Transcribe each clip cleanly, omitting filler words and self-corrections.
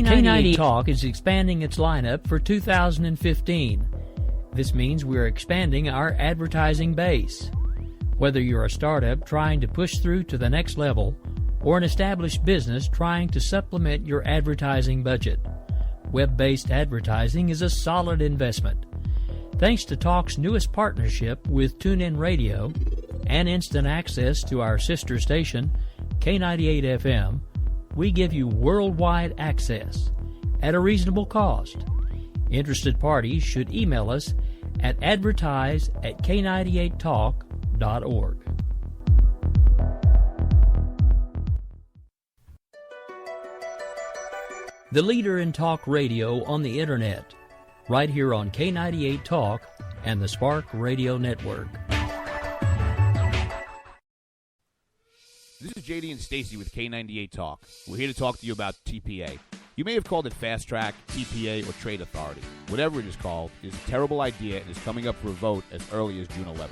K98 Talk is expanding its lineup for 2015. This means we're expanding our advertising base. Whether you're a startup trying to push through to the next level or an established business trying to supplement your advertising budget, web-based advertising is a solid investment. Thanks to Talk's newest partnership with TuneIn Radio and instant access to our sister station, K98 FM, we give you worldwide access at a reasonable cost. Interested parties should email us at advertise@k98talk.org. The leader in talk radio on the internet, right here on K98 Talk and the Spark Radio Network. This is JD and Stacy with K98 Talk. We're here to talk to you about TPA. You may have called it Fast Track, TPA, or Trade Authority. Whatever it is called, it is a terrible idea and is coming up for a vote as early as June 11th.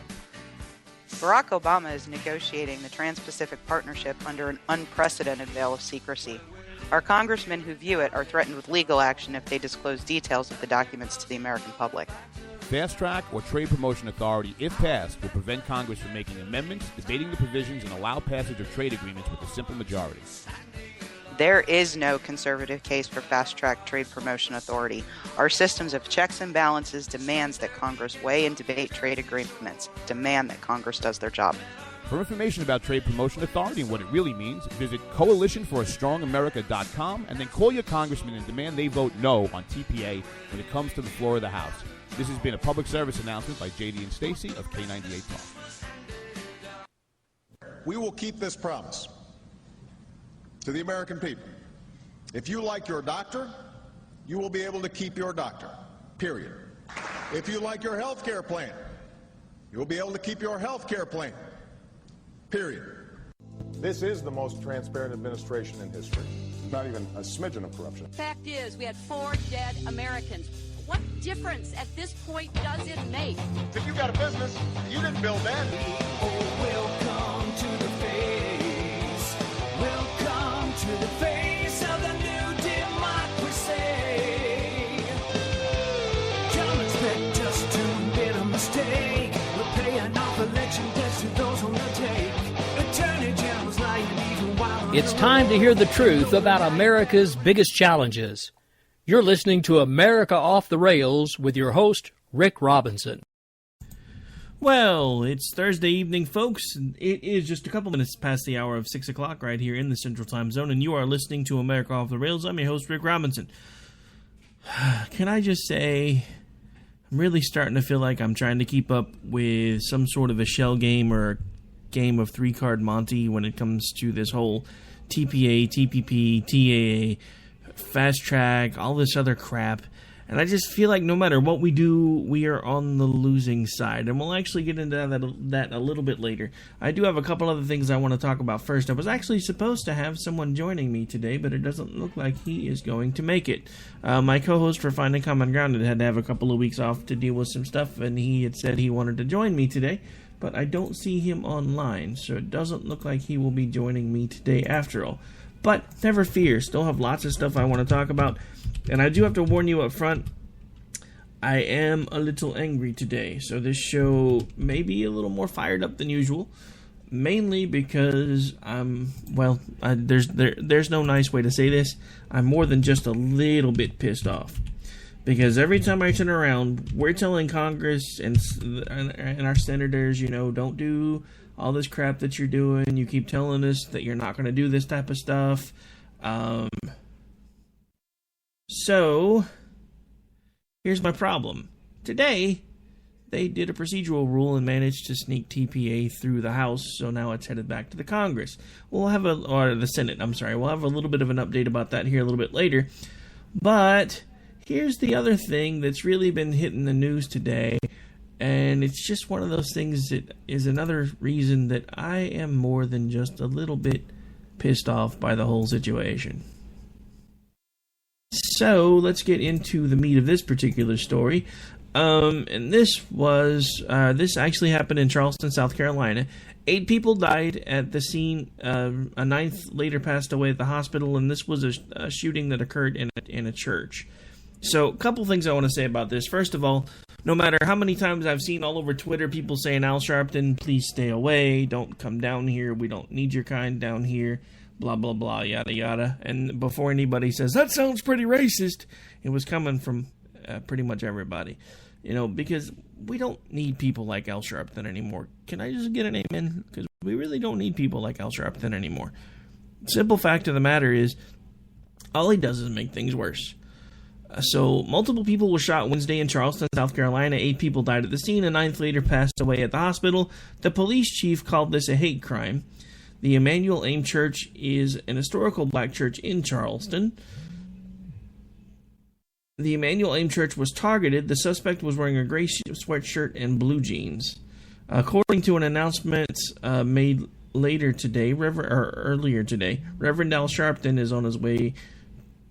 Barack Obama is negotiating the Trans-Pacific Partnership under an unprecedented veil of secrecy. Our congressmen who view it are threatened with legal action if they disclose details of the documents to the American public. Fast Track or Trade Promotion Authority, if passed, will prevent Congress from making amendments, debating the provisions, and allow passage of trade agreements with a simple majority. There is no conservative case for Fast Track Trade Promotion Authority. Our systems of checks and balances demands that Congress weigh and debate trade agreements, demand that Congress does their job. For information about Trade Promotion Authority and what it really means, visit coalitionforastrongamerica.com and then call your congressman and demand they vote no on TPA when it comes to the floor of the House. This has been a public service announcement by JD and Stacy of K98 Talk. We will keep this promise to the American people. If you like your doctor, you will be able to keep your doctor, period. If you like your health care plan, you will be able to keep your health care plan, period. This is the most transparent administration in history. Not even a smidgen of corruption. Fact is, we had 4 dead Americans. What difference at this point does it make? If you got a business, you didn't build that. Oh, welcome to the face. Welcome to the face of the new democracy. Don't expect us to admit a mistake. We're paying off election debts to those who undertake. Attorney General's lying even while It's time to hear the truth about America's biggest challenges. You're listening to America Off the Rails with your host, Rick Robinson. Well, it's Thursday evening, folks. It is just a couple minutes past the hour of 6 o'clock right here in the Central Time Zone, and you are listening to America Off the Rails. I'm your host, Rick Robinson. Can I just say, I'm really starting to feel like I'm trying to keep up with some sort of a shell game or a game of three-card Monty when it comes to this whole TPA, TPP, TAA, Fast Track, all this other crap. And I just feel like no matter what we do, we are on the losing side. And we'll actually get into that a little bit later. I do have a couple other things I want to talk about first. I was actually supposed to have someone joining me today, but it doesn't look like he is going to make it. My co-host for Finding Common Ground had to have a couple of weeks off to deal with some stuff, and he had said he wanted to join me today. But I don't see him online, so it doesn't look like he will be joining me today after all. But never fear, still have lots of stuff I want to talk about. And I do have to warn you up front, I am a little angry today. So this show may be a little more fired up than usual. Mainly because there's no nice way to say this. I'm more than just a little bit pissed off. Because every time I turn around, we're telling Congress and our senators, don't do all this crap that you're doing. You keep telling us that you're not going to do this type of stuff. So, here's my problem. Today, they did a procedural rule and managed to sneak TPA through the House, so now it's headed back to the Congress. Or the Senate, I'm sorry. We'll have a little bit of an update about that here a little bit later. But here's the other thing that's really been hitting the news today. And it's just one of those things that is another reason that I am more than just a little bit pissed off by the whole situation. So, let's get into the meat of this particular story. And this actually happened in Charleston, South Carolina. 8 people died at the scene. A 9th later passed away at the hospital, and this was a shooting that occurred in a church. So, a couple things I want to say about this. First of all, no matter how many times I've seen all over Twitter people saying, Al Sharpton, please stay away, don't come down here, we don't need your kind down here, blah, blah, blah, yada, yada. And before anybody says, that sounds pretty racist, it was coming from pretty much everybody. You know, because we don't need people like Al Sharpton anymore. Can I just get an amen? Because we really don't need people like Al Sharpton anymore. Simple fact of the matter is, all he does is make things worse. So, multiple people were shot Wednesday in Charleston, South Carolina. 8 people died at the scene. A 9th later passed away at the hospital. The police chief called this a hate crime. The Emmanuel AIM Church is an historical black church in Charleston. The Emmanuel AIM Church was targeted. The suspect was wearing a gray sweatshirt and blue jeans. According to an announcement made earlier today, Reverend Al Sharpton is on his way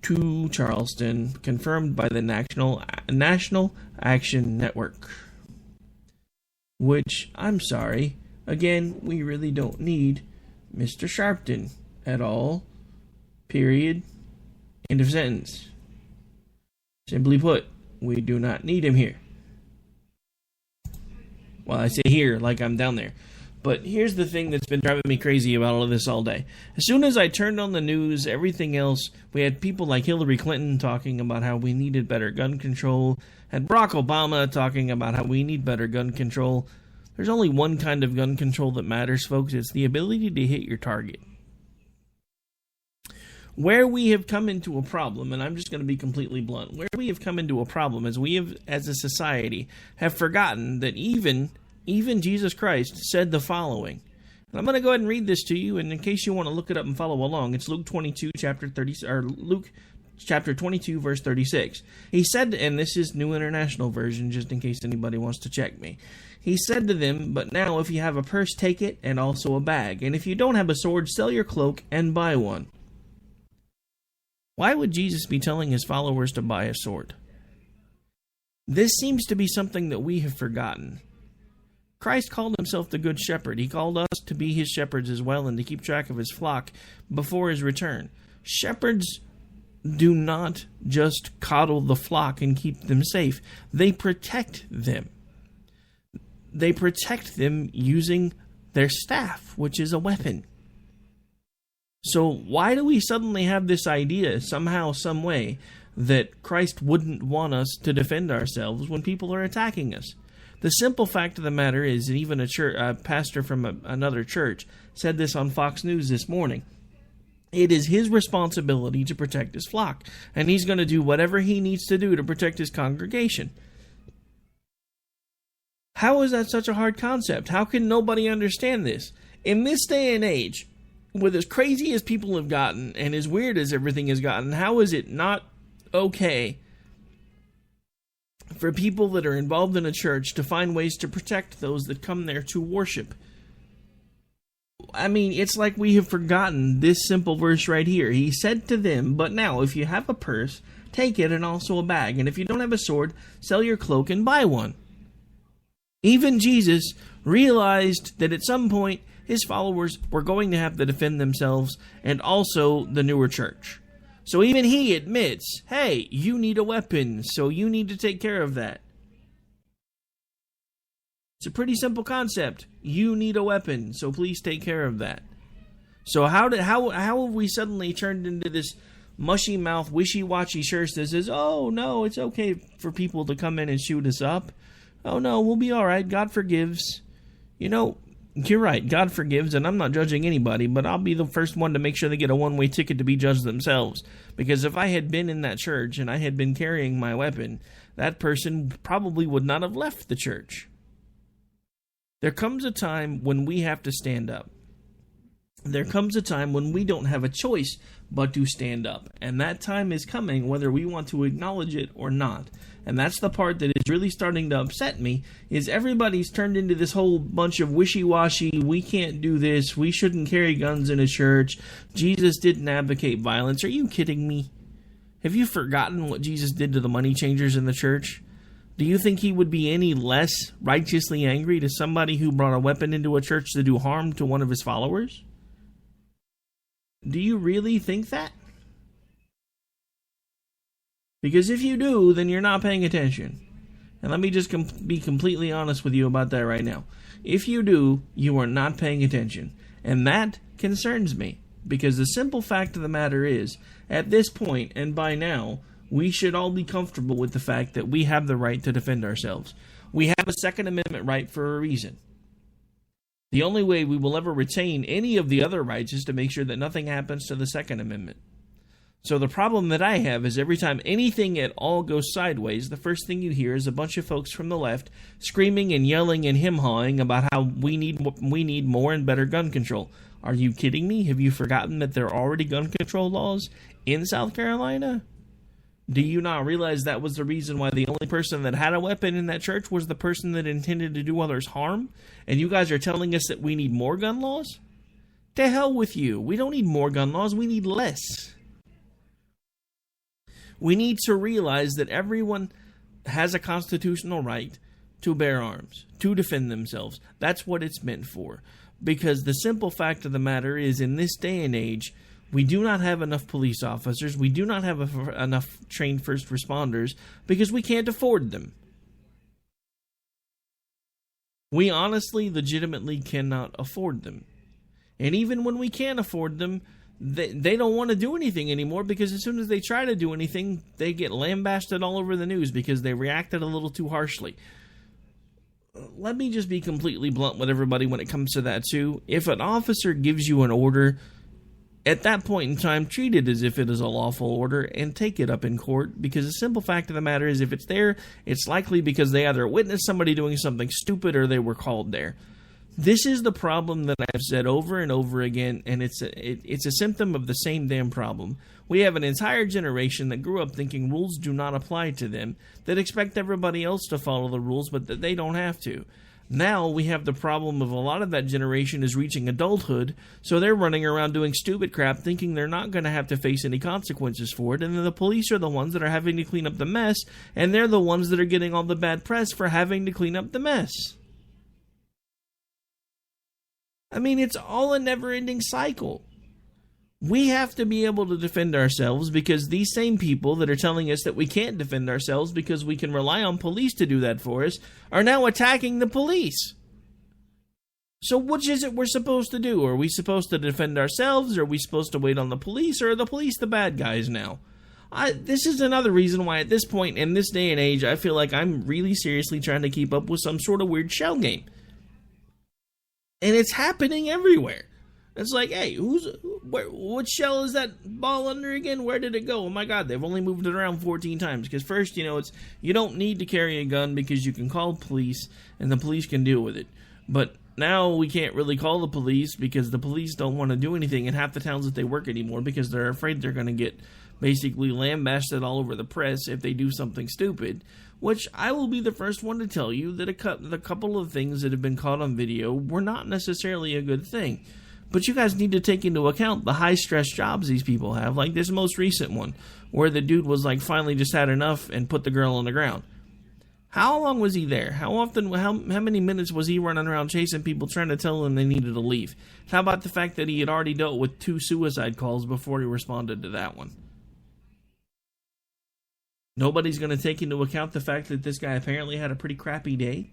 to Charleston, confirmed by the National Action Network. Which, I'm sorry, again, we really don't need Mr. Sharpton at all. Period. End of sentence. Simply put, we do not need him here. Well, I say here like I'm down there. But here's the thing that's been driving me crazy about all of this all day. As soon as I turned on the news, everything else, we had people like Hillary Clinton talking about how we needed better gun control, and Barack Obama talking about how we need better gun control. There's only one kind of gun control that matters, folks. It's the ability to hit your target. Where we have come into a problem, and I'm just going to be completely blunt, where we have come into a problem is we have, as a society, have forgotten that even Jesus Christ said the following. And I'm going to go ahead and read this to you, and in case you want to look it up and follow along, it's Luke 22, Luke chapter 22, verse 36. He said, and this is New International Version, just in case anybody wants to check me. He said to them, but now if you have a purse, take it, and also a bag. And if you don't have a sword, sell your cloak and buy one. Why would Jesus be telling his followers to buy a sword? This seems to be something that we have forgotten. Christ called himself the Good Shepherd. He called us to be his shepherds as well and to keep track of his flock before his return. Shepherds do not just coddle the flock and keep them safe. They protect them. They protect them using their staff, which is a weapon. So why do we suddenly have this idea, somehow, some way, that Christ wouldn't want us to defend ourselves when people are attacking us? The simple fact of the matter is that even a pastor from another church said this on Fox News this morning. It is his responsibility to protect his flock, and he's going to do whatever he needs to do to protect his congregation. How is that such a hard concept? How can nobody understand this? In this day and age, with as crazy as people have gotten and as weird as everything has gotten, how is it not okay for people that are involved in a church to find ways to protect those that come there to worship? I mean, it's like we have forgotten this simple verse right here. He said to them, but now if you have a purse, take it and also a bag. And if you don't have a sword, sell your cloak and buy one. Even Jesus realized that at some point his followers were going to have to defend themselves, and also the newer church. So even he admits, hey, you need a weapon, so you need to take care of that. It's a pretty simple concept. You need a weapon, so please take care of that. So how have we suddenly turned into this mushy mouth, wishy-washy church that says, oh no, it's okay for people to come in and shoot us up. Oh no, we'll be alright, God forgives. You know, you're right, God forgives, and I'm not judging anybody, but I'll be the first one to make sure they get a one-way ticket to be judged themselves. Because if I had been in that church and I had been carrying my weapon, that person probably would not have left the church. There comes a time when we have to stand up. There comes a time when we don't have a choice but to stand up. And that time is coming whether we want to acknowledge it or not. And that's the part that is really starting to upset me, is everybody's turned into this whole bunch of wishy-washy, we can't do this, we shouldn't carry guns in a church, Jesus didn't advocate violence. Are you kidding me? Have you forgotten what Jesus did to the money changers in the church? Do you think he would be any less righteously angry to somebody who brought a weapon into a church to do harm to one of his followers? Do you really think that? Because if you do, then you're not paying attention. And let me just be completely honest with you about that right now. If you do, you are not paying attention. And that concerns me. Because the simple fact of the matter is, at this point, and by now, we should all be comfortable with the fact that we have the right to defend ourselves. We have a Second Amendment right for a reason. The only way we will ever retain any of the other rights is to make sure that nothing happens to the Second Amendment. So the problem that I have is every time anything at all goes sideways, the first thing you hear is a bunch of folks from the left screaming and yelling and hem-hawing about how we need more and better gun control. Are you kidding me? Have you forgotten that there are already gun control laws in South Carolina? Do you not realize that was the reason why the only person that had a weapon in that church was the person that intended to do others harm? And you guys are telling us that we need more gun laws? To hell with you. We don't need more gun laws. We need less. We need to realize that everyone has a constitutional right to bear arms, to defend themselves. That's what it's meant for. Because the simple fact of the matter is, in this day and age, we do not have enough police officers. We do not have enough trained first responders because we can't afford them. We honestly, legitimately cannot afford them. And even when we can afford them, they don't want to do anything anymore because as soon as they try to do anything, they get lambasted all over the news because they reacted a little too harshly. Let me just be completely blunt with everybody when it comes to that too. If an officer gives you an order, at that point in time, treat it as if it is a lawful order and take it up in court, because the simple fact of the matter is if it's there, it's likely because they either witnessed somebody doing something stupid or they were called there. This is the problem that I've said over and over again, and it's a symptom of the same damn problem. We have an entire generation that grew up thinking rules do not apply to them, that expect everybody else to follow the rules, but that they don't have to. Now we have the problem of a lot of that generation is reaching adulthood, so they're running around doing stupid crap thinking they're not going to have to face any consequences for it, and then the police are the ones that are having to clean up the mess, and they're the ones that are getting all the bad press for having to clean up the mess. I mean, it's all a never-ending cycle. We have to be able to defend ourselves because these same people that are telling us that we can't defend ourselves because we can rely on police to do that for us are now attacking the police. So which is it we're supposed to do? Are we supposed to defend ourselves? Are we supposed to wait on the police? Or are the police the bad guys now? This is another reason why at this point in this day and age, I feel like I'm really seriously trying to keep up with some sort of weird shell game. And it's happening everywhere. It's like, hey, what shell is that ball under again? Where did it go? Oh my God, they've only moved it around 14 times. Because first, it's you don't need to carry a gun because you can call police and the police can deal with it. But now we can't really call the police because the police don't want to do anything in half the towns that they work anymore because they're afraid they're going to get basically lambasted all over the press if they do something stupid. Which I will be the first one to tell you that the couple of things that have been caught on video were not necessarily a good thing. But you guys need to take into account the high-stress jobs these people have, like this most recent one, where the dude was like finally just had enough and put the girl on the ground. How long was he there? How many minutes was he running around chasing people trying to tell them they needed to leave? How about the fact that he had already dealt with 2 suicide calls before he responded to that one? Nobody's going to take into account the fact that this guy apparently had a pretty crappy day.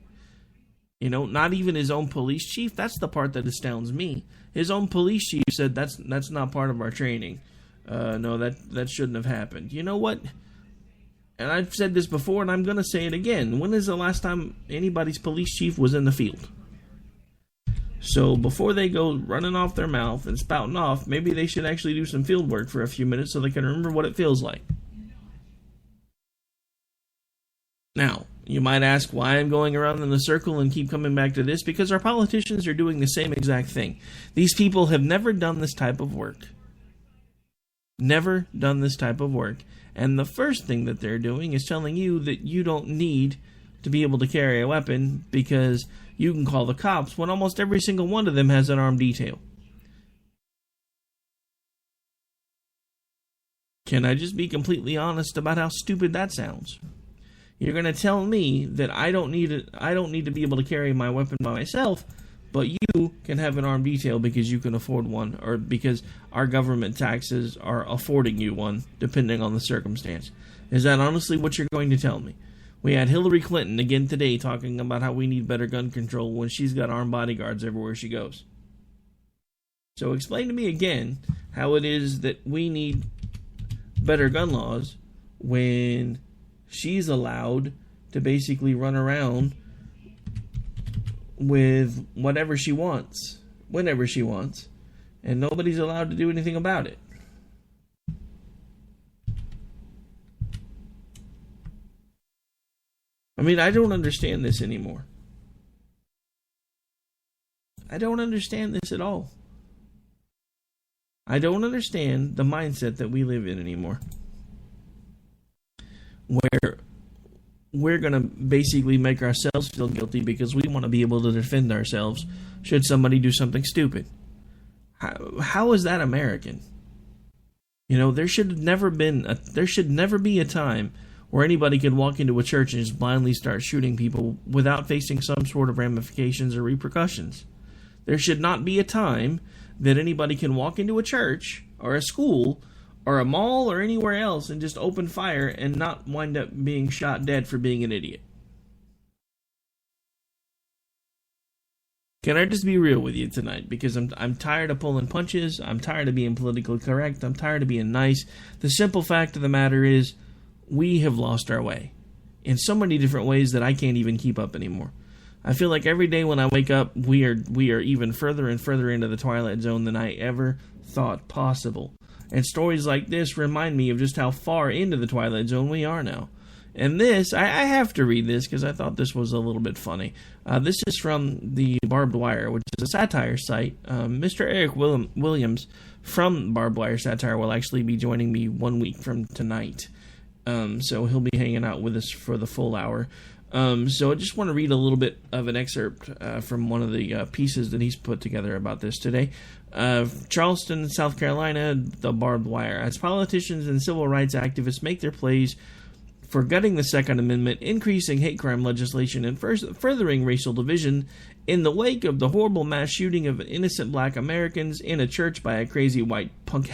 Not even his own police chief. That's the part that astounds me. His own police chief said that's not part of our training. No, that shouldn't have happened. You know what? And I've said this before, and I'm going to say it again. When is the last time anybody's police chief was in the field? So before they go running off their mouth and spouting off, maybe they should actually do some field work for a few minutes so they can remember what it feels like. Now, you might ask why I'm going around in the circle and keep coming back to this, because our politicians are doing the same exact thing. These people have never done this type of work. Never done this type of work. And the first thing that they're doing is telling you that you don't need to be able to carry a weapon because you can call the cops when almost every single one of them has an armed detail. Can I just be completely honest about how stupid that sounds? You're going to tell me that I don't need to be able to carry my weapon by myself, but you can have an armed detail because you can afford one, or because our government taxes are affording you one, depending on the circumstance. Is that honestly what you're going to tell me? We had Hillary Clinton again today talking about how we need better gun control when she's got armed bodyguards everywhere she goes. So explain to me again how it is that we need better gun laws when she's allowed to basically run around with whatever she wants, whenever she wants, and nobody's allowed to do anything about it. I mean, I don't understand this anymore. I don't understand this at all. I don't understand the mindset that we live in anymore, where we're going to basically make ourselves feel guilty because we want to be able to defend ourselves should somebody do something stupid. How is that American? You know, there should never be a time where anybody could walk into a church and just blindly start shooting people without facing some sort of ramifications or repercussions. There should not be a time that anybody can walk into a church or a school or a mall or anywhere else and just open fire and not wind up being shot dead for being an idiot. Can I just be real with you tonight? Because I'm tired of pulling punches. I'm tired of being politically correct. I'm tired of being nice. The simple fact of the matter is, we have lost our way in so many different ways that I can't even keep up anymore. I feel like every day when I wake up, we are even further and further into the twilight zone than I ever thought possible. And stories like this remind me of just how far into the twilight zone we are now. And this, I have to read this because I thought this was a little bit funny. This is from the Barbed Wire, which is a satire site. Mr. Eric Williams from Barbed Wire Satire will actually be joining me 1 week from tonight. So he'll be hanging out with us for the full hour. So I just want to read a little bit of an excerpt from one of the pieces that he's put together about this today. Charleston, South Carolina, the Barbed Wire. As politicians and civil rights activists make their plays for gutting the Second Amendment, increasing hate crime legislation, and furthering racial division, in the wake of the horrible mass shooting of innocent black Americans in a church by a crazy white punk...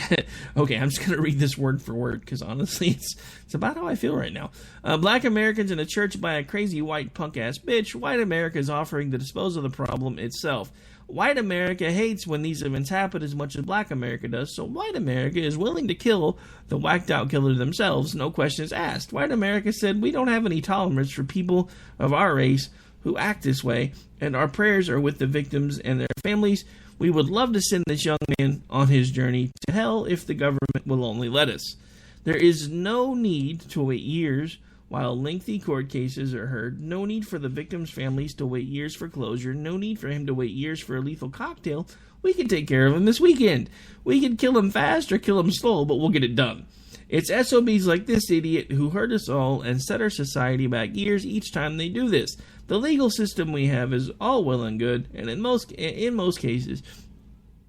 Okay, I'm just going to read this word for word, because honestly, it's about how I feel right now. Black Americans in a church by a crazy white punk-ass bitch, white America is offering to dispose of the problem itself. White America hates when these events happen as much as black America does, so white America is willing to kill the whacked-out killer themselves, no questions asked. White America said, we don't have any tolerance for people of our race who act this way, and our prayers are with the victims and their families. We would love to send this young man on his journey to hell if the government will only let us. There is no need to wait years while lengthy court cases are heard. No need for the victims' families to wait years for closure. No need for him to wait years for a lethal cocktail. We can take care of him this weekend. We can kill him fast or kill him slow, but we'll get it done. It's SOBs like this idiot who hurt us all and set our society back years each time they do this. The legal system we have is all well and good, and in most cases.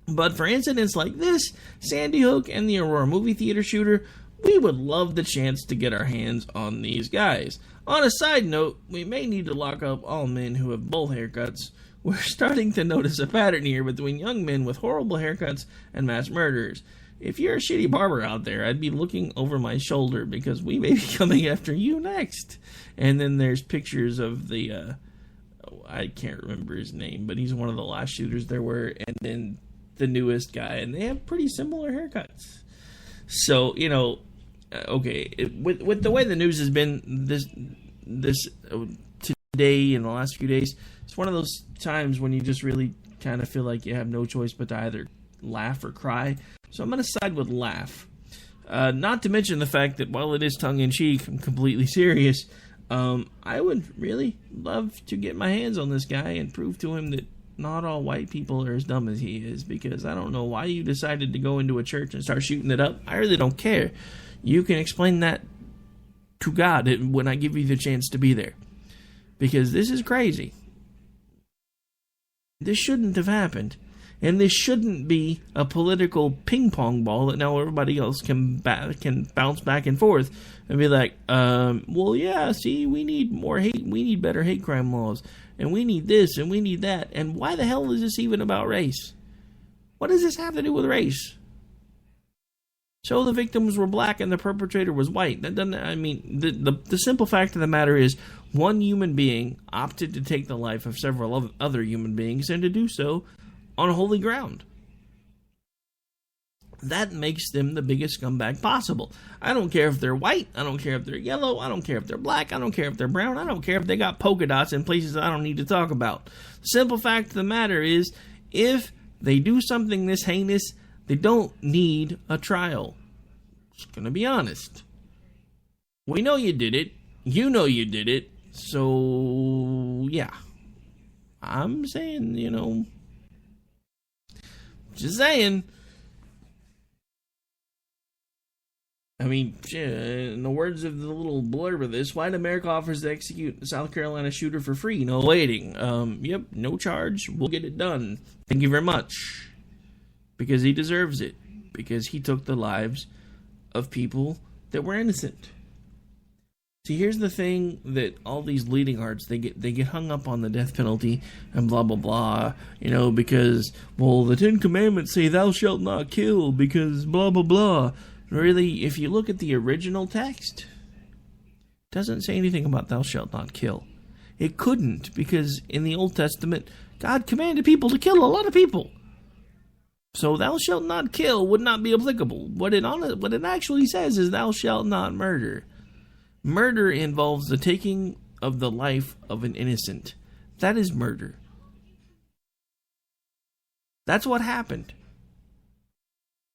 But for incidents like this, Sandy Hook and the Aurora movie theater shooter, we would love the chance to get our hands on these guys. On a side note, we may need to lock up all men who have bowl haircuts. We're starting to notice a pattern here between young men with horrible haircuts and mass murderers. If you're a shitty barber out there, I'd be looking over my shoulder because we may be coming after you next. And then there's pictures of the, I can't remember his name, but he's one of the last shooters there were, and then the newest guy, and they have pretty similar haircuts. So, you know, okay, with the way the news has been this today and the last few days, it's one of those times when you just really kind of feel like you have no choice but to either laugh or cry. So I'm going to side with laugh. Not to mention the fact that while it is tongue-in-cheek, I'm completely serious. I would really love to get my hands on this guy and prove to him that not all white people are as dumb as he is, because I don't know why you decided to go into a church and start shooting it up. I really don't care. You can explain that to God when I give you the chance to be there, because this is crazy. This shouldn't have happened. And this shouldn't be a political ping pong ball that now everybody else can bounce back and forth and be like, well, yeah, see, we need more hate. We need better hate crime laws. And we need this and we need that. And why the hell is this even about race? What does this have to do with race? So the victims were black and the perpetrator was white. That doesn't, I mean, the simple fact of the matter is one human being opted to take the life of several other human beings and to do so on holy ground. That makes them the biggest scumbag possible. I don't care if they're white. I don't care if they're yellow. I don't care if they're black. I don't care if they're brown. I don't care if they got polka dots in places that I don't need to talk about. The simple fact of the matter is, if they do something this heinous, they don't need a trial. Just gonna be honest. We know you did it. You know you did it. So, yeah. I'm saying, just saying. I mean, in the words of the little blurb of this, why did America offers to execute a South Carolina shooter for free? No waiting. Yep, no charge. We'll get it done. Thank you very much. Because he deserves it. Because he took the lives of people that were innocent. See, here's the thing that all these bleeding hearts, they get hung up on the death penalty and blah, blah, blah, because, well, the Ten Commandments say thou shalt not kill because blah, blah, blah. Really, if you look at the original text, it doesn't say anything about thou shalt not kill. It couldn't, because in the Old Testament, God commanded people to kill a lot of people. So thou shalt not kill would not be applicable. What it actually says is thou shalt not murder. Murder involves the taking of the life of an innocent. That is murder. That's what happened.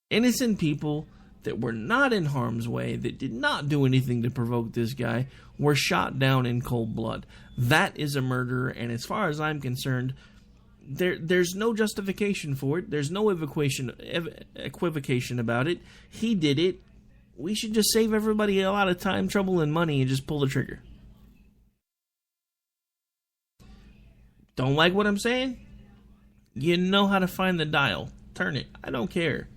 Innocent people that were not in harm's way, that did not do anything to provoke this guy, were shot down in cold blood. That is a murder, and as far as I'm concerned, there's no justification for it. There's no equivocation about it. He did it. We should just save everybody a lot of time, trouble, and money and just pull the trigger. Don't like what I'm saying? You know how to find the dial. Turn it. I don't care.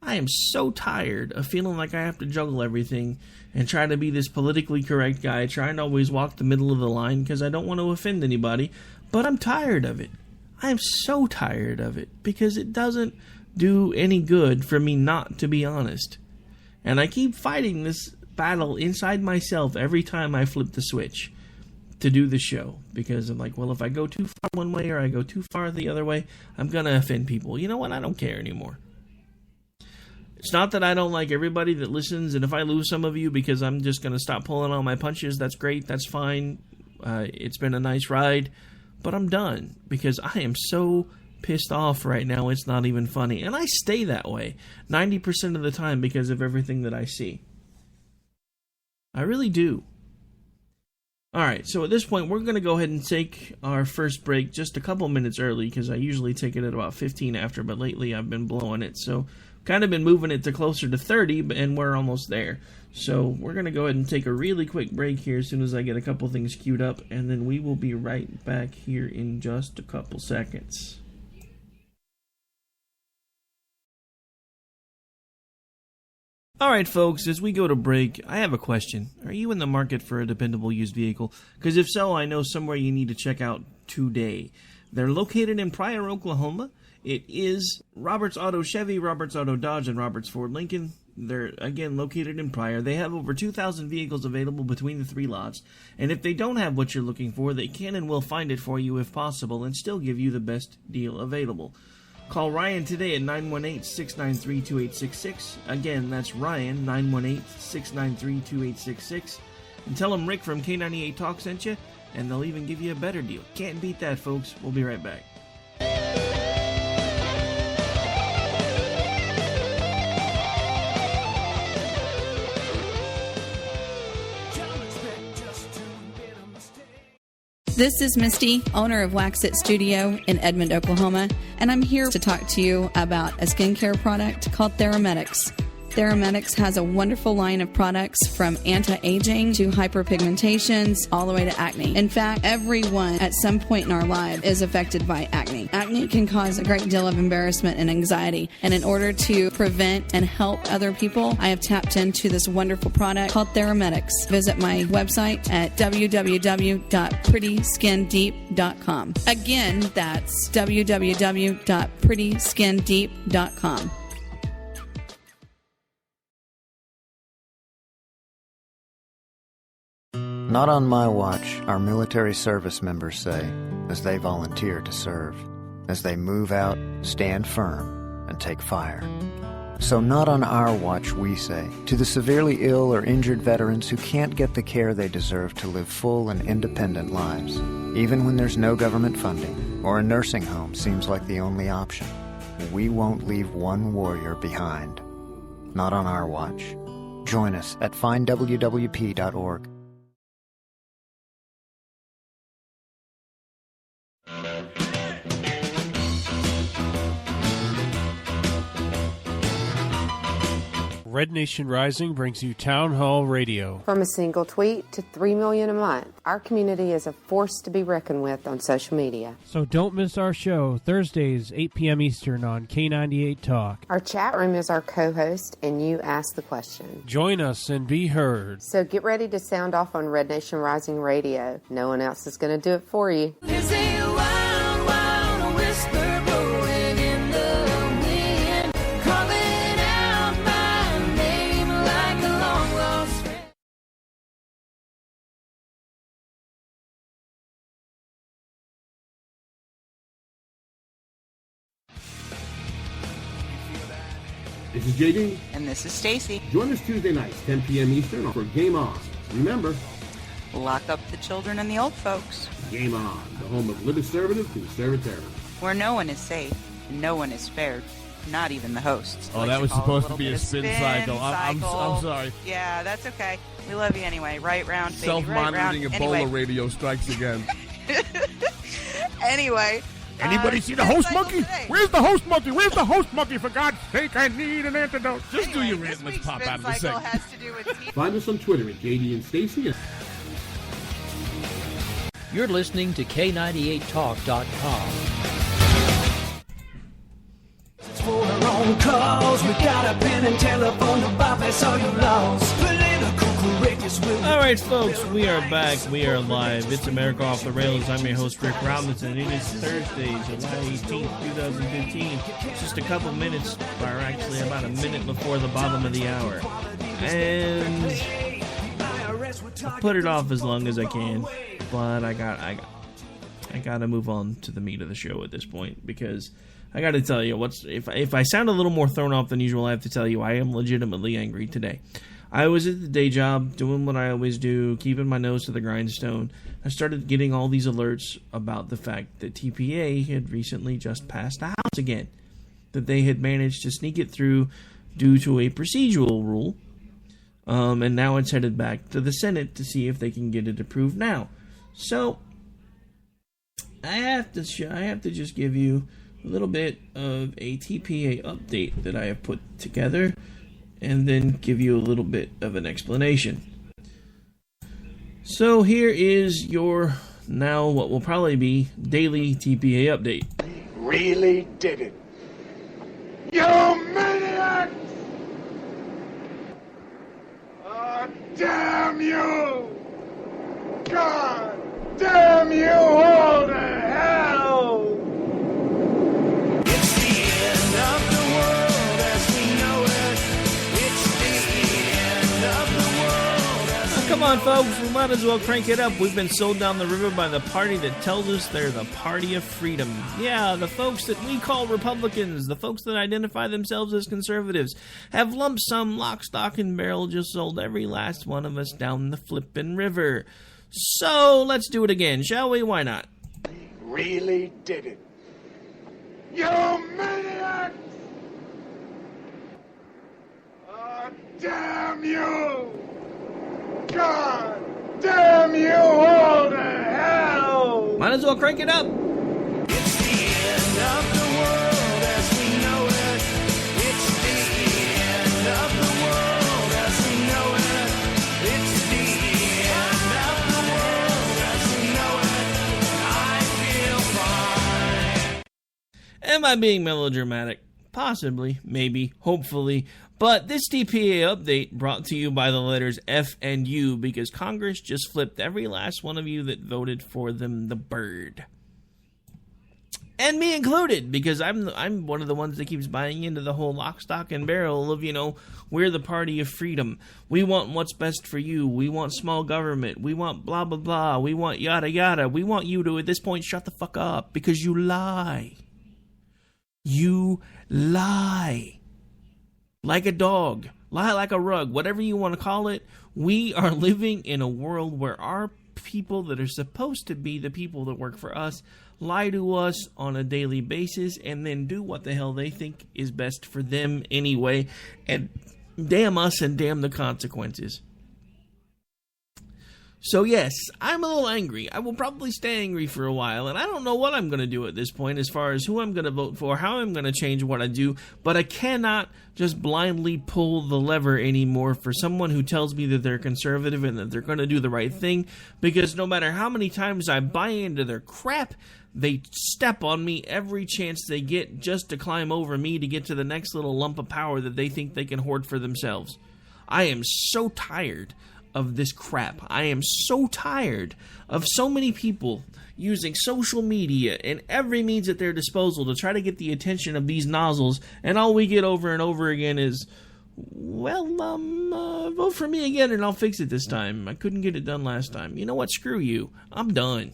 I am so tired of feeling like I have to juggle everything and try to be this politically correct guy, trying to always walk the middle of the line because I don't want to offend anybody, but I'm tired of it. I am so tired of it because it doesn't do any good for me not to be honest. And I keep fighting this battle inside myself every time I flip the switch to do the show. Because I'm like, well, if I go too far one way or I go too far the other way, I'm going to offend people. You know what? I don't care anymore. It's not that I don't like everybody that listens, and if I lose some of you because I'm just going to stop pulling all my punches, that's great, that's fine. It's been a nice ride. But I'm done because I am so pissed off right now, it's not even funny. And I stay that way 90% of the time because of everything that I see. I really do. Alright, so at this point, we're going to go ahead and take our first break just a couple minutes early because I usually take it at about 15 after, but lately I've been blowing it. So, kind of been moving it to closer to 30, and we're almost there. So, we're going to go ahead and take a really quick break here as soon as I get a couple things queued up, and then we will be right back here in just a couple seconds. Alright folks, as we go to break, I have a question. Are you in the market for a dependable used vehicle? Because if so, I know somewhere you need to check out today. They're located in Pryor, Oklahoma. It is Roberts Auto Chevy, Roberts Auto Dodge, and Roberts Ford Lincoln. They're, again, located in Pryor. They have over 2,000 vehicles available between the three lots. And if they don't have what you're looking for, they can and will find it for you if possible and still give you the best deal available. Call Ryan today at 918-693-2866. Again, that's Ryan, 918-693-2866. And tell them Rick from K98 Talk sent you, and they'll even give you a better deal. Can't beat that, folks. We'll be right back. This is Misty, owner of Wax It Studio in Edmond, Oklahoma, and I'm here to talk to you about a skincare product called Thermetics. Theramedics has a wonderful line of products from anti-aging to hyperpigmentations all the way to acne. In fact, everyone at some point in our life is affected by acne. Acne can cause a great deal of embarrassment and anxiety, and in order to prevent and help other people, I have tapped into this wonderful product called Theramedics. Visit my website at www.prettyskindeep.com. Again, that's www.prettyskindeep.com. Not on my watch, our military service members say, as they volunteer to serve, as they move out, stand firm, and take fire. So not on our watch, we say, to the severely ill or injured veterans who can't get the care they deserve to live full and independent lives, even when there's no government funding or a nursing home seems like the only option. We won't leave one warrior behind. Not on our watch. Join us at findwwp.org. Red Nation Rising brings you Town Hall Radio. From a single tweet to 3 million a month, our community is a force to be reckoned with on social media. So don't miss our show, Thursdays, 8 p.m. Eastern on K98 Talk. Our chat room is our co-host, and you ask the question. Join us and be heard. So get ready to sound off on Red Nation Rising Radio. No one else is going to do it for you. There's a wild, wild whisper blowing in the wind, calling out my name like a long lost friend. This is JD. And this is Stacy. Join us Tuesday nights, 10 p.m. Eastern for Game On. Remember, Lock up the children and the old folks. Game On, the home of liberty-conservative conservatism. Where no one is safe and no one is spared, not even the hosts. Oh, that was supposed to be a spin cycle. I'm sorry. Yeah, that's okay. We love you anyway. Right round, baby. Self-monitoring right round. Ebola Anyway. radio strikes again. Anyway. Anybody see the host monkey? Where's the host monkey? Where's the host monkey? For God's sake, I need an antidote. Just do your rant. Let's pop out of the segment. Find us on Twitter at JD and Stacy. You're listening to K98Talk.com. For our own cause, we got a pen and telephone to bypass all your laws. Political correctness will. All right, folks, we are back. We are live. It's America Off the Rails. I'm your host, Rick Robinson. It is Thursday, July 18th, 2015. Just a couple minutes, or actually about a minute before the bottom of the hour. And I put it off as long as I can, but I gotta move on to the meat of the show at this point, because I gotta tell you, if I sound a little more thrown off than usual, I have to tell you I am legitimately angry today. I was at the day job, doing what I always do, keeping my nose to the grindstone. I started getting all these alerts about the fact that TPA had recently just passed the House again, that they had managed to sneak it through due to a procedural rule, and now it's headed back to the Senate to see if they can get it approved now. So I have to just give you a little bit of a TPA update that I have put together, and then give you a little bit of an explanation. So here is your now what will probably be daily TPA update. Really did it. You maniacs! Oh, damn you! God damn you all to hell! It's the end of the world as we know it. It's the end of the world as we Come on, folks, we might as well crank it up. We've been sold down the river by the party that tells us they're the party of freedom. Yeah, the folks that we call Republicans, the folks that identify themselves as conservatives, have lump sum, lock, stock, and barrel just sold every last one of us down the flippin' river. So, let's do it again, shall we? Why not? really did it. You maniacs! Oh, damn you! God damn you all to hell! Might as well crank it up. It's the end of the world as we know it. It's the end of the I being melodramatic? Possibly, maybe, hopefully. But this TPA update brought to you by the letters F and U because Congress just flipped every last one of you that voted for them the bird. And me included, because I'm one of the ones that keeps buying into the whole lock, stock, and barrel of, we're the party of freedom. We want what's best for you. We want small government. We want blah, blah, blah. We want yada, yada. We want you to, at this point, shut the fuck up because you lie. You lie. Like a dog. Lie like a rug. Whatever you want to call it. We are living in a world where our people that are supposed to be the people that work for us lie to us on a daily basis and then do what the hell they think is best for them anyway. And damn us and damn the consequences. So yes, I'm a little angry. I will probably stay angry for a while, and I don't know what I'm going to do at this point as far as who I'm going to vote for, how I'm going to change what I do, but I cannot just blindly pull the lever anymore for someone who tells me that they're conservative and that they're going to do the right thing, because no matter how many times I buy into their crap, they step on me every chance they get just to climb over me to get to the next little lump of power that they think they can hoard for themselves. I am so tired of this crap. I am so tired of so many people using social media and every means at their disposal to try to get the attention of these nozzles, and all we get over and over again is, vote for me again and I'll fix it this time. I couldn't get it done last time. You know what? Screw you. I'm done.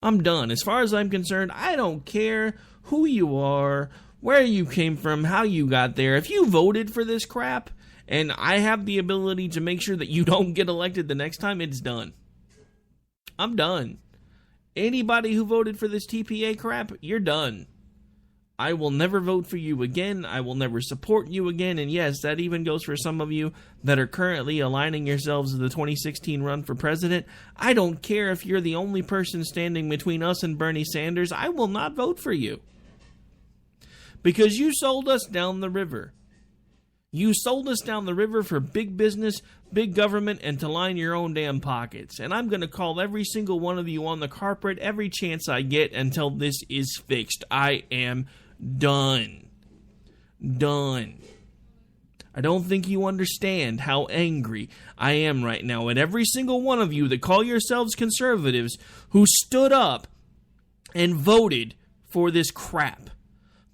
I'm done. As far as I'm concerned, I don't care who you are, where you came from, how you got there. If you voted for this crap, and I have the ability to make sure that you don't get elected the next time, it's done. I'm done. Anybody who voted for this TPA crap, you're done. I will never vote for you again. I will never support you again. And yes, that even goes for some of you that are currently aligning yourselves to the 2016 run for president. I don't care if you're the only person standing between us and Bernie Sanders. I will not vote for you. Because you sold us down the river. You sold us down the river for big business, big government, and to line your own damn pockets. And I'm going to call every single one of you on the carpet every chance I get until this is fixed. I am done. Done. I don't think you understand how angry I am right now at every single one of you that call yourselves conservatives who stood up and voted for this crap.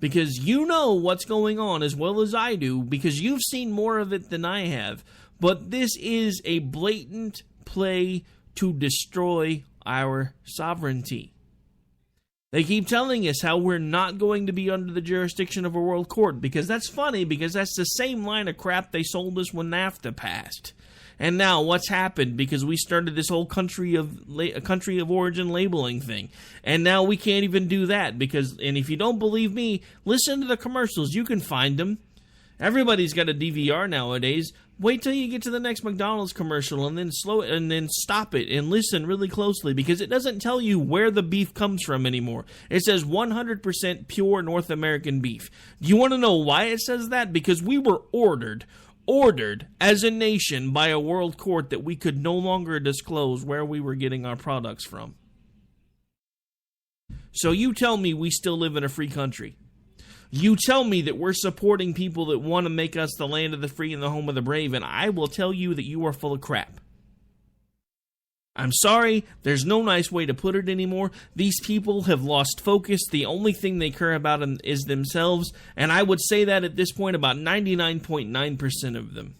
Because you know what's going on as well as I do, because you've seen more of it than I have. But this is a blatant play to destroy our sovereignty. They keep telling us how we're not going to be under the jurisdiction of a world court, because that's funny, because that's the same line of crap they sold us when NAFTA passed. And now, what's happened? Because we started this whole country of origin labeling thing. And now we can't even do that. And if you don't believe me, listen to the commercials. You can find them. Everybody's got a DVR nowadays. Wait till you get to the next McDonald's commercial and then stop it and listen really closely, because it doesn't tell you where the beef comes from anymore. It says 100% pure North American beef. Do you want to know why it says that? Because we were ordered as a nation by a world court that we could no longer disclose where we were getting our products from. So you tell me we still live in a free country. You tell me that we're supporting people that want to make us the land of the free and the home of the brave, and I will tell you that you are full of crap. I'm sorry, there's no nice way to put it anymore. These people have lost focus. The only thing they care about is themselves, and I would say that at this point about 99.9% of them.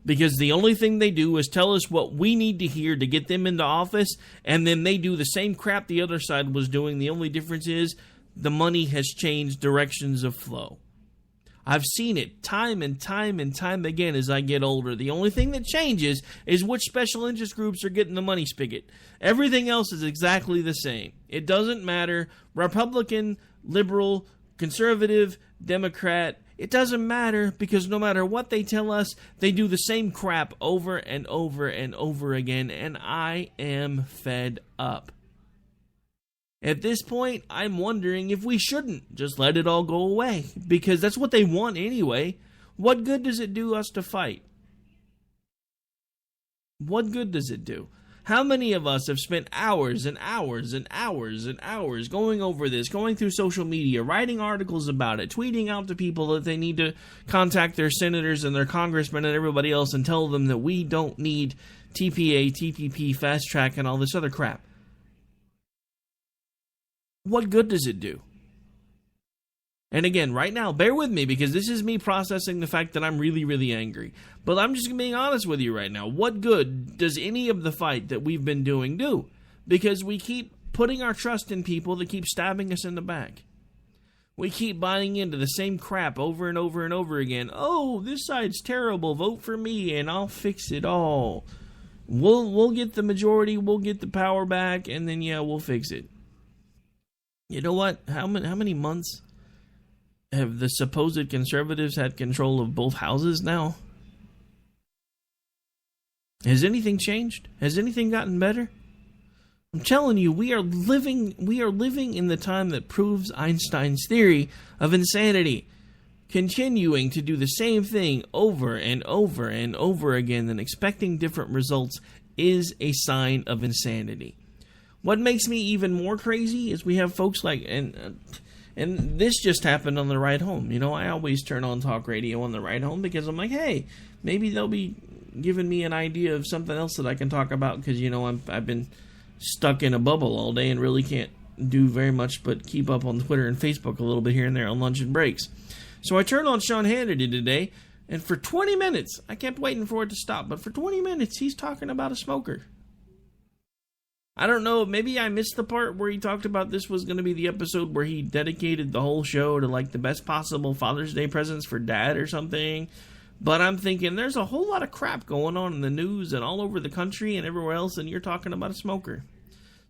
Because the only thing they do is tell us what we need to hear to get them into office, and then they do the same crap the other side was doing. The only difference is the money has changed directions of flow. I've seen it time and time and time again as I get older. The only thing that changes is which special interest groups are getting the money spigot. Everything else is exactly the same. It doesn't matter. Republican, liberal, conservative, Democrat. It doesn't matter, because no matter what they tell us, they do the same crap over and over and over again, and I am fed up. At this point, I'm wondering if we shouldn't just let it all go away, because that's what they want anyway. What good does it do us to fight? What good does it do? How many of us have spent hours and hours and hours and hours going over this, going through social media, writing articles about it, tweeting out to people that they need to contact their senators and their congressmen and everybody else and tell them that we don't need TPA, TPP, fast track, and all this other crap? What good does it do? And again, right now, bear with me because this is me processing the fact that I'm really, really angry. But I'm just being honest with you right now. What good does any of the fight that we've been doing do? Because we keep putting our trust in people that keep stabbing us in the back. We keep buying into the same crap over and over and over again. Oh, this side's terrible. Vote for me and I'll fix it all. We'll get the majority. We'll get the power back. And then, yeah, we'll fix it. You know what? How many months have the supposed conservatives had control of both houses now? Has anything changed? Has anything gotten better? I'm telling you, we are living in the time that proves Einstein's theory of insanity. Continuing to do the same thing over and over and over again and expecting different results is a sign of insanity. What makes me even more crazy is we have folks like, and this just happened on the ride home. You know, I always turn on talk radio on the ride home because I'm like, hey, maybe they'll be giving me an idea of something else that I can talk about because, you know, I've been stuck in a bubble all day and really can't do very much but keep up on Twitter and Facebook a little bit here and there on lunch and breaks. So I turned on Sean Hannity today, and for 20 minutes, I kept waiting for it to stop, but for 20 minutes, he's talking about a smoker. I don't know, maybe I missed the part where he talked about this was going to be the episode where he dedicated the whole show to like the best possible Father's Day presents for Dad or something. But I'm thinking there's a whole lot of crap going on in the news and all over the country and everywhere else, and you're talking about a smoker.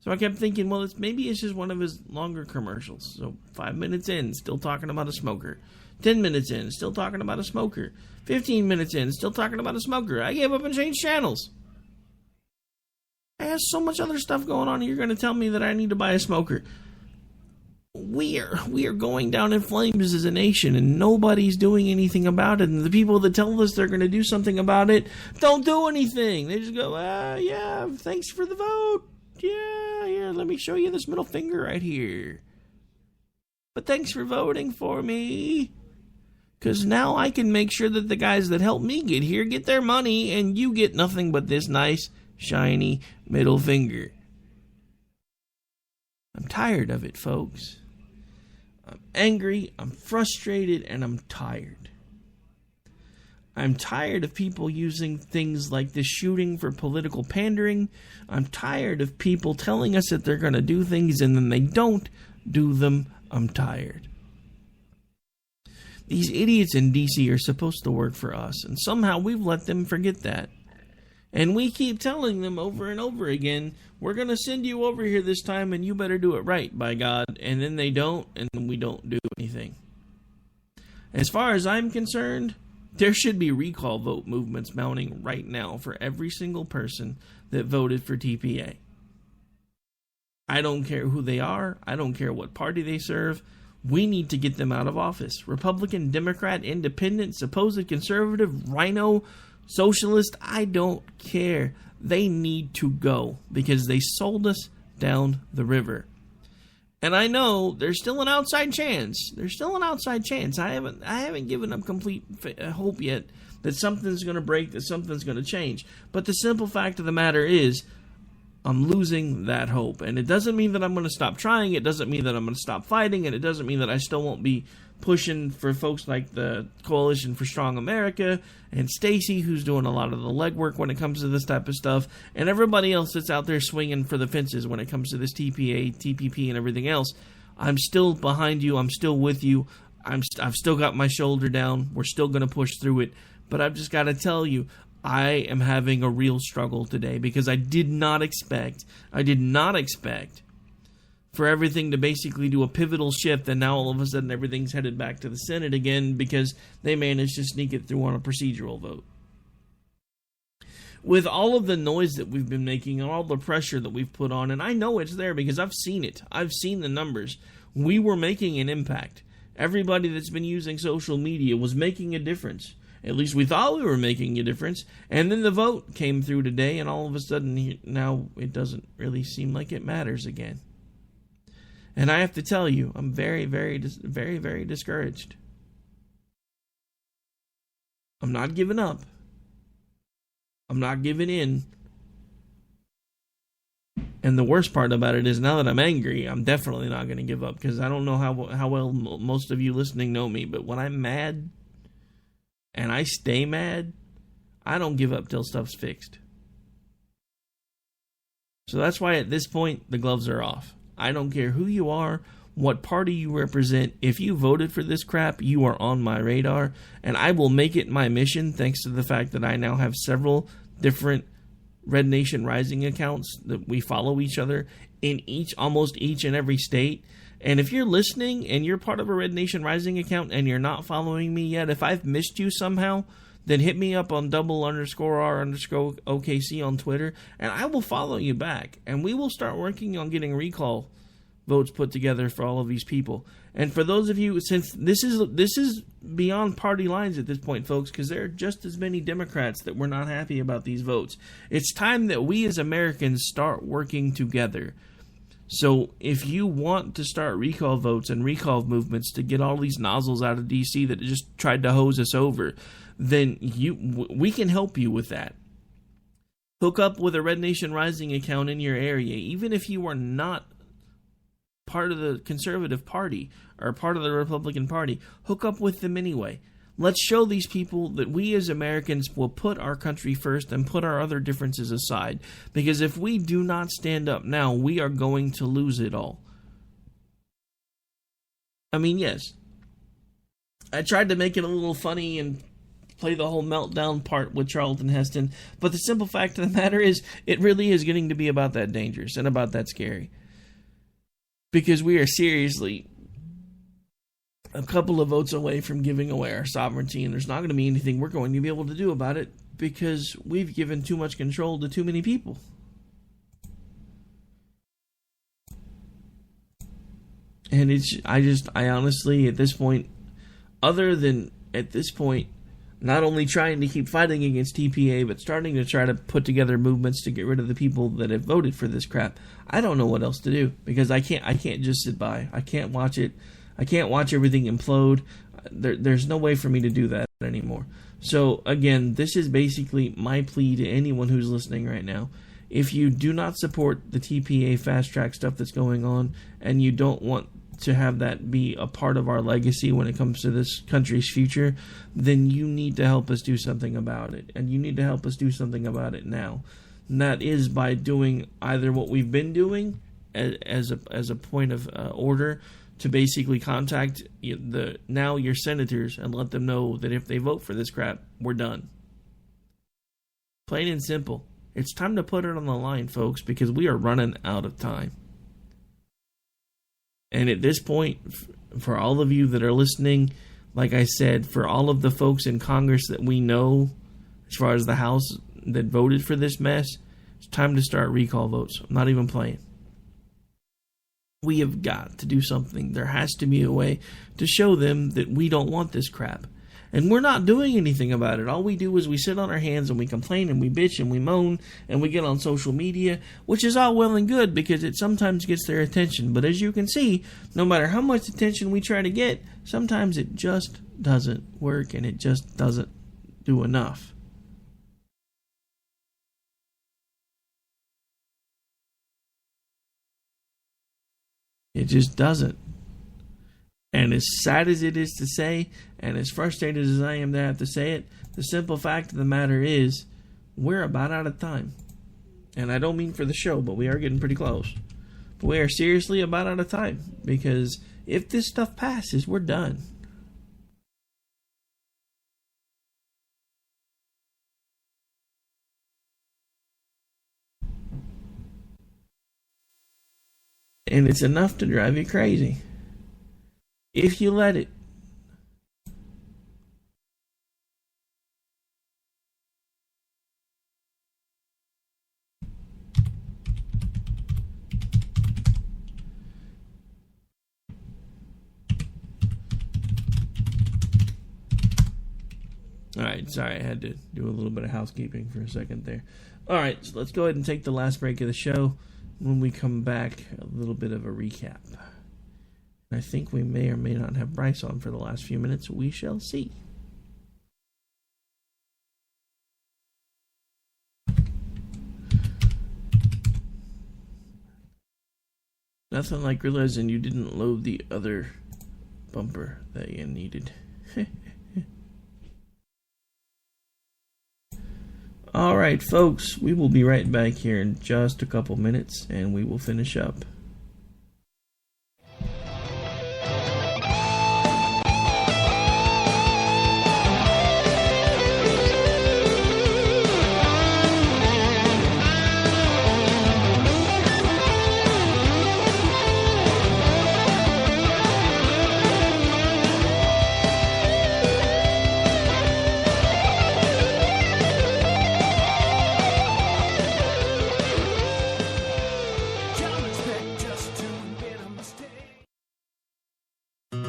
So I kept thinking, well, maybe it's just one of his longer commercials. So 5 minutes in, still talking about a smoker. 10 minutes in, still talking about a smoker. 15 minutes in, still talking about a smoker. I gave up and changed channels. I have so much other stuff going on, and you're going to tell me that I need to buy a smoker. We are going down in flames as a nation, and nobody's doing anything about it. And the people that tell us they're going to do something about it don't do anything. They just go, yeah, thanks for the vote. Yeah, here, let me show you this middle finger right here. But thanks for voting for me. Because now I can make sure that the guys that helped me get here get their money, and you get nothing but this nice, shiny middle finger. I'm tired of it, folks. I'm angry, I'm frustrated, and I'm tired. I'm tired of people using things like this shooting for political pandering. I'm tired of people telling us that they're going to do things and then they don't do them. I'm tired. These idiots in D.C. are supposed to work for us, and somehow we've let them forget that. And we keep telling them over and over again, we're going to send you over here this time and you better do it right, by God. And then they don't, and we don't do anything. As far as I'm concerned, there should be recall vote movements mounting right now for every single person that voted for TPA. I don't care who they are. I don't care what party they serve. We need to get them out of office. Republican, Democrat, Independent, supposed conservative, rhino, socialist, I don't care. They need to go because they sold us down the river. And I know there's still an outside chance. There's still an outside chance. I haven't given up complete hope yet that something's going to break, that something's going to change. But the simple fact of the matter is, I'm losing that hope. And it doesn't mean that I'm going to stop trying. It doesn't mean that I'm going to stop fighting. And it doesn't mean that I still won't be pushing for folks like the Coalition for Strong America and Stacy, who's doing a lot of the legwork when it comes to this type of stuff, and everybody else that's out there swinging for the fences when it comes to this TPA, TPP, and everything else. I'm still behind you. I'm still with you. I've still got my shoulder down. We're still going to push through it. But I've just got to tell you, I am having a real struggle today because I did not expect for everything to basically do a pivotal shift, and now all of a sudden everything's headed back to the Senate again because they managed to sneak it through on a procedural vote. With all of the noise that we've been making and all the pressure that we've put on, and I know it's there because I've seen it. I've seen the numbers. We were making an impact. Everybody that's been using social media was making a difference. At least we thought we were making a difference. And then the vote came through today, and all of a sudden, now it doesn't really seem like it matters again. And I have to tell you, I'm very, very, very, very discouraged. I'm not giving up. I'm not giving in. And the worst part about it is, now that I'm angry, I'm definitely not going to give up, because I don't know how well most of you listening know me, but when I'm mad and I stay mad, I don't give up till stuff's fixed. So that's why at this point, the gloves are off. I don't care who you are, what party you represent. If you voted for this crap, you are on my radar, and I will make it my mission, thanks to the fact that I now have several different Red Nation Rising accounts that we follow each other in almost each and every state. And if you're listening and you're part of a Red Nation Rising account and you're not following me yet, if I've missed you somehow, then hit me up on _R_OKC on Twitter, and I will follow you back. And we will start working on getting recall votes put together for all of these people. And for those of you, since this is beyond party lines at this point, folks, because there are just as many Democrats that were not happy about these votes. It's time that we as Americans start working together. So if you want to start recall votes and recall movements to get all these nozzles out of D.C. that just tried to hose us over, then we can help you with that. Hook up with a Red Nation Rising account in your area, even if you are not part of the Conservative Party or part of the Republican Party. Hook up with them anyway. Let's show these people that we as Americans will put our country first and put our other differences aside. Because if we do not stand up now, we are going to lose it all. I mean, yes, I tried to make it a little funny and play the whole meltdown part with Charlton Heston, but the simple fact of the matter is, it really is getting to be about that dangerous and about that scary. Because we are seriously a couple of votes away from giving away our sovereignty, and there's not going to be anything we're going to be able to do about it because we've given too much control to too many people. And I honestly, at this point, other than at this point, not only trying to keep fighting against TPA, but starting to try to put together movements to get rid of the people that have voted for this crap, I don't know what else to do, because I can't just sit by. I can't watch it. I can't watch everything implode. There's no way for me to do that anymore. So again, this is basically my plea to anyone who's listening right now. If you do not support the TPA fast track stuff that's going on, and you don't want to have that be a part of our legacy when it comes to this country's future, then you need to help us do something about it. And you need to help us do something about it now. And that is by doing either what we've been doing as a point of order, to basically contact your senators and let them know that if they vote for this crap, we're done. Plain and simple. It's time to put it on the line, folks, because we are running out of time. And at this point, for all of you that are listening, like I said, for all of the folks in Congress that we know, as far as the House that voted for this mess, it's time to start recall votes. I'm not even playing. We have got to do something. There has to be a way to show them that we don't want this crap. And we're not doing anything about it. All we do is we sit on our hands and we complain and we bitch and we moan and we get on social media, which is all well and good because it sometimes gets their attention. But as you can see, no matter how much attention we try to get, sometimes it just doesn't work and it just doesn't do enough. It just doesn't. And as sad as it is to say, and as frustrated as I am to have to say it, the simple fact of the matter is, we're about out of time. And I don't mean for the show, but we are getting pretty close. But we are seriously about out of time, because if this stuff passes, we're done. And it's enough to drive you crazy. If you let it. All right, sorry, I had to do a little bit of housekeeping for a second there. All right, so let's go ahead and take the last break of the show. When we come back, a little bit of a recap. I think we may or may not have Bryce on for the last few minutes. We shall see. Nothing like realizing you didn't load the other bumper that you needed. Alright, folks, we will be right back here in just a couple minutes, and we will finish up.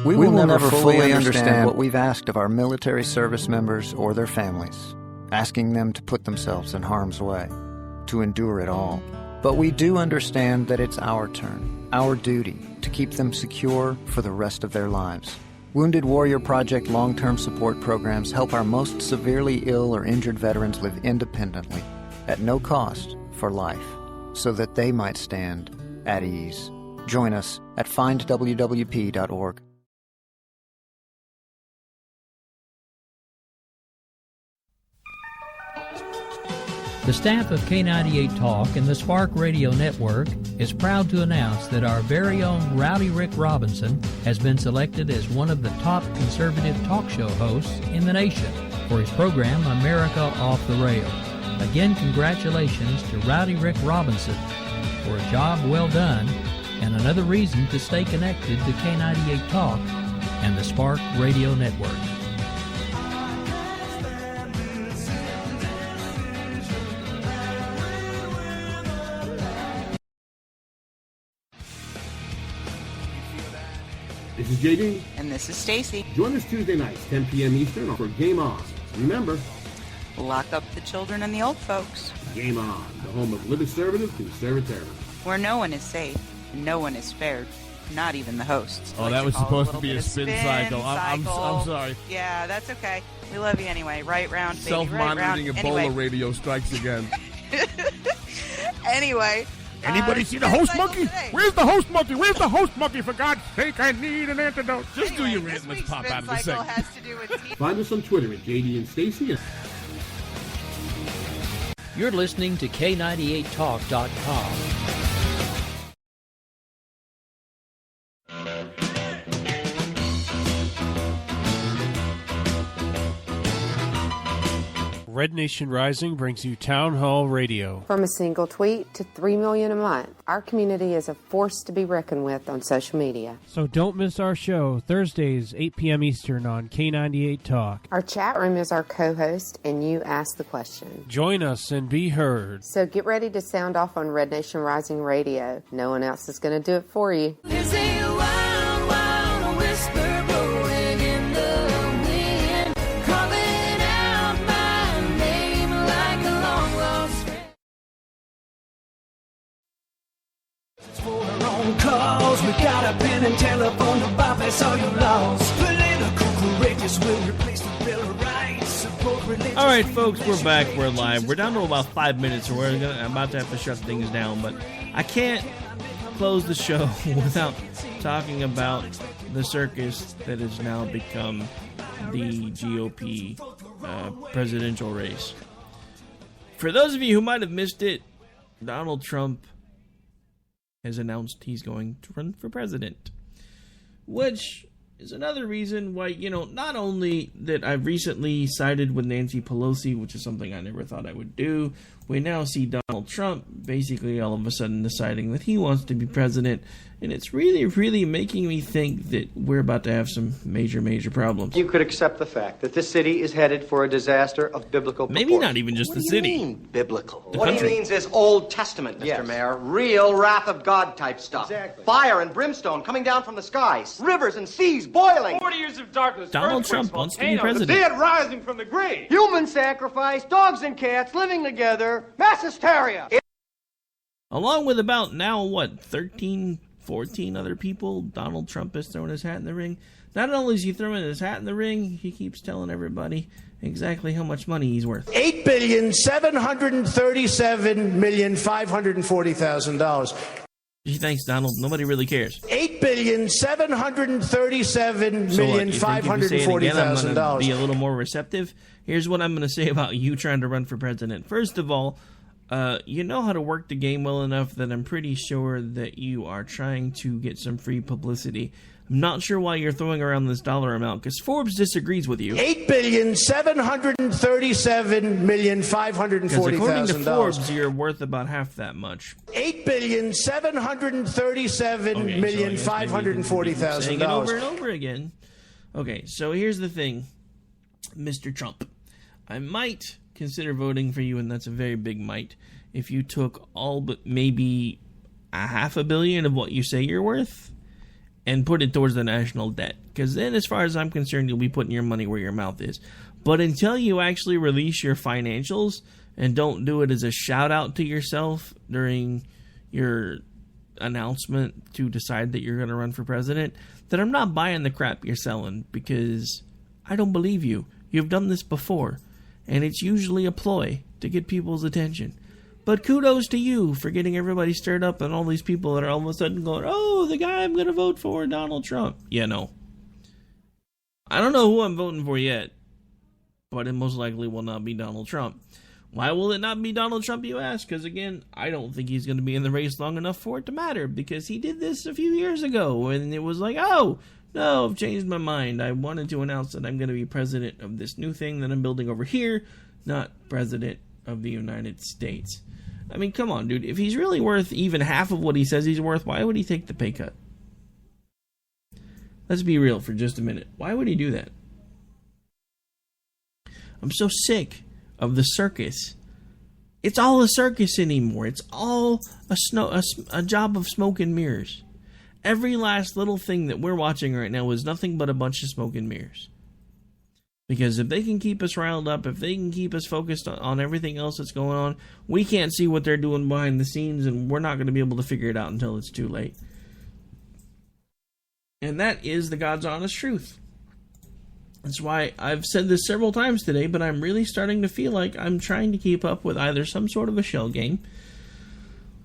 We will never fully understand what we've asked of our military service members or their families, asking them to put themselves in harm's way, to endure it all. But we do understand that it's our turn, our duty, to keep them secure for the rest of their lives. Wounded Warrior Project long-term support programs help our most severely ill or injured veterans live independently, at no cost, for life, so that they might stand at ease. Join us at findwwp.org. The staff of K98 Talk and the Spark Radio Network is proud to announce that our very own Rowdy Rick Robinson has been selected as one of the top conservative talk show hosts in the nation for his program America Off the Rail. Again, congratulations to Rowdy Rick Robinson for a job well done and another reason to stay connected to K98 Talk and the Spark Radio Network. This is JD. And this is Stacy. Join us Tuesday nights, 10 p.m. Eastern, for Game On. Remember, lock up the children and the old folks. Game On, the home of conservative conservatism. Where no one is safe and no one is spared, not even the hosts. Oh, that was supposed to be a spin cycle. I'm sorry. Yeah, that's okay. We love you anyway. Right round, baby. Self-monitoring right Ebola anyway. radio strikes again. Anyway. Anybody see the host monkey? Where's the host monkey? Where's the host monkey? For God's sake, I need an antidote. Just do your rant. Let's pop out of the segment. Find us on Twitter at JD and Stacy. You're listening to K98Talk.com. Red Nation Rising brings you Town Hall Radio. From a single tweet to 3 million a month, our community is a force to be reckoned with on social media. So don't miss our show, Thursdays, 8 p.m. Eastern on K98 Talk. Our chat room is our co-host, and you ask the question. Join us and be heard. So get ready to sound off on Red Nation Rising Radio. No one else is going to do it for you. There's a wild, wild whisper blowing in the wind, calling out my name like a long lost friend. For our own cause, we got a pen and telephone to bypass all your laws. Political correctness will replace the Bill of Rights. Support religious. All right, folks, we're back. We're live. We're down to about 5 minutes, so I'm about to have to shut things down. But I can't close the show without talking about the circus that has now become the GOP presidential race. For those of you who might have missed it, Donald Trump has announced he's going to run for president, which is another reason why, not only that I've recently sided with Nancy Pelosi, which is something I never thought I would do, we now see Donald Trump basically all of a sudden deciding that he wants to be president, And it's really, really making me think that we're about to have some major, major problems. You could accept the fact that this city is headed for a disaster of biblical proportions. Maybe not even just the city. What do you mean, biblical? The What country. he means is Old Testament, Mr. Mayor. Real wrath of God type stuff. Exactly. Fire and brimstone coming down from the skies. Rivers and seas boiling. 40 years of darkness. Donald Trump wants to be president. The dead rising from the grave. Human sacrifice, dogs and cats living together, mass hysteria. Along with about now, 13, 14 other people, Donald Trump has thrown his hat in the ring. Not only is he throwing his hat in the ring, he keeps telling everybody exactly how much money he's worth. $8,737,540,000. Gee, thanks, Donald. Nobody really cares. $8,737,540,000. I'm going to be a little more receptive. Here's what I'm going to say about you trying to run for president. First of all, you know how to work the game well enough that I'm pretty sure that you are trying to get some free publicity. I'm not sure why you're throwing around this dollar amount, because Forbes disagrees with you. $8,737,540,000. Because according to Forbes, you're worth about half that much. $8,737,540,000. Saying it over and over again. Okay, so here's the thing, Mr. Trump. I might consider voting for you, and that's a very big might, if you took all but maybe $500 million of what you say you're worth and put it towards the national debt. Because then, as far as I'm concerned, you'll be putting your money where your mouth is. But until you actually release your financials and don't do it as a shout out to yourself during your announcement to decide that you're going to run for president, then I'm not buying the crap you're selling, because I don't believe you. You've done this before, and it's usually a ploy to get people's attention. But kudos to you for getting everybody stirred up and all these people that are all of a sudden going, oh, the guy I'm going to vote for, Donald Trump. Yeah, no. I don't know who I'm voting for yet, but it most likely will not be Donald Trump. Why will it not be Donald Trump, you ask? Because, again, I don't think he's going to be in the race long enough for it to matter, because he did this a few years ago, and it was like, oh, no, I've changed my mind. I wanted to announce that I'm going to be president of this new thing that I'm building over here, not president of the United States. I mean, come on, dude. If he's really worth even half of what he says he's worth, why would he take the pay cut? Let's be real for just a minute. Why would he do that? I'm so sick of the circus. It's all a circus anymore. It's all a job of smoke and mirrors. Every last little thing that we're watching right now is nothing but a bunch of smoke and mirrors. Because if they can keep us riled up, if they can keep us focused on everything else that's going on, we can't see what they're doing behind the scenes, and we're not going to be able to figure it out until it's too late. And that is the God's honest truth. That's why I've said this several times today, but I'm really starting to feel like I'm trying to keep up with either some sort of a shell game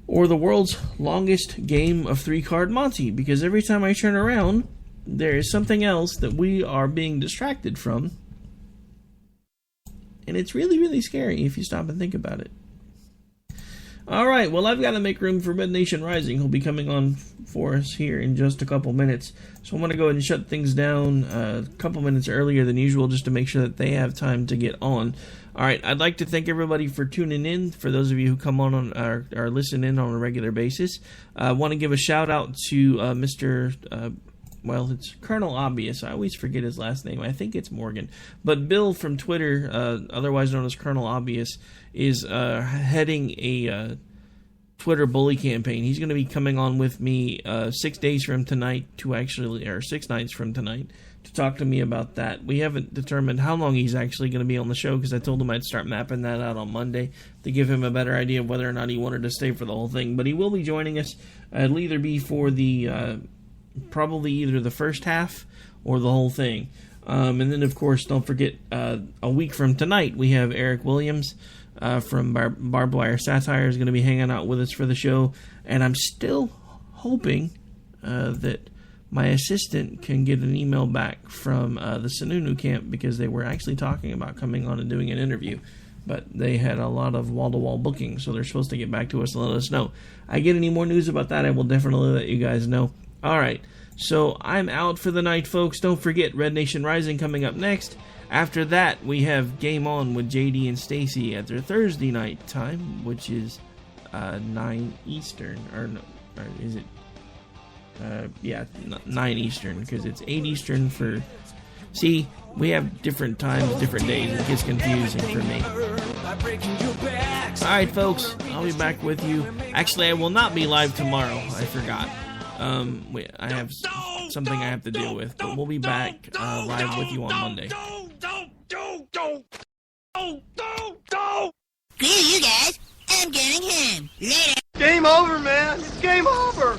or the world's longest game of 3-card Monty, because every time I turn around, there is something else that we are being distracted from. And it's really, really scary if you stop and think about it. Alright, well, I've got to make room for Red Nation Rising, who'll be coming on for us here in just a couple minutes. So I'm going to go ahead and shut things down a couple minutes earlier than usual, just to make sure that they have time to get on. Alright, I'd like to thank everybody for tuning in. For those of you who come on or listen in on a regular basis, I want to give a shout out to Mr. Well, it's Colonel Obvious. I always forget his last name. I think it's Morgan. But Bill from Twitter, otherwise known as Colonel Obvious, is heading a Twitter bully campaign. He's going to be coming on with me 6 days from tonight or 6 nights from tonight to talk to me about that. We haven't determined how long he's actually going to be on the show, because I told him I'd start mapping that out on Monday to give him a better idea of whether or not he wanted to stay for the whole thing. But he will be joining us. It'll either be for the... probably either the first half or the whole thing. And then, of course, don't forget, a week from tonight, we have Eric Williams from Barbed Wire Satire is going to be hanging out with us for the show. And I'm still hoping that my assistant can get an email back from the Sununu camp, because they were actually talking about coming on and doing an interview. But they had a lot of wall-to-wall bookings, so they're supposed to get back to us and let us know. I get any more news about that, I will definitely let you guys know. Alright, so I'm out for the night, folks. Don't forget, Red Nation Rising coming up next. After that, we have Game On with JD and Stacy at their Thursday night time, which is 9 Eastern. Or no, or is it? 9 Eastern, because it's 8 Eastern for... See, we have different times, different days. It gets confusing for me. Alright, folks, I'll be back with you. Actually, I will not be live tomorrow. I forgot. I have something I have to deal with, but we'll be back live with you on Monday. Screw you guys. I'm going home. Later. Game over, man. It's game over.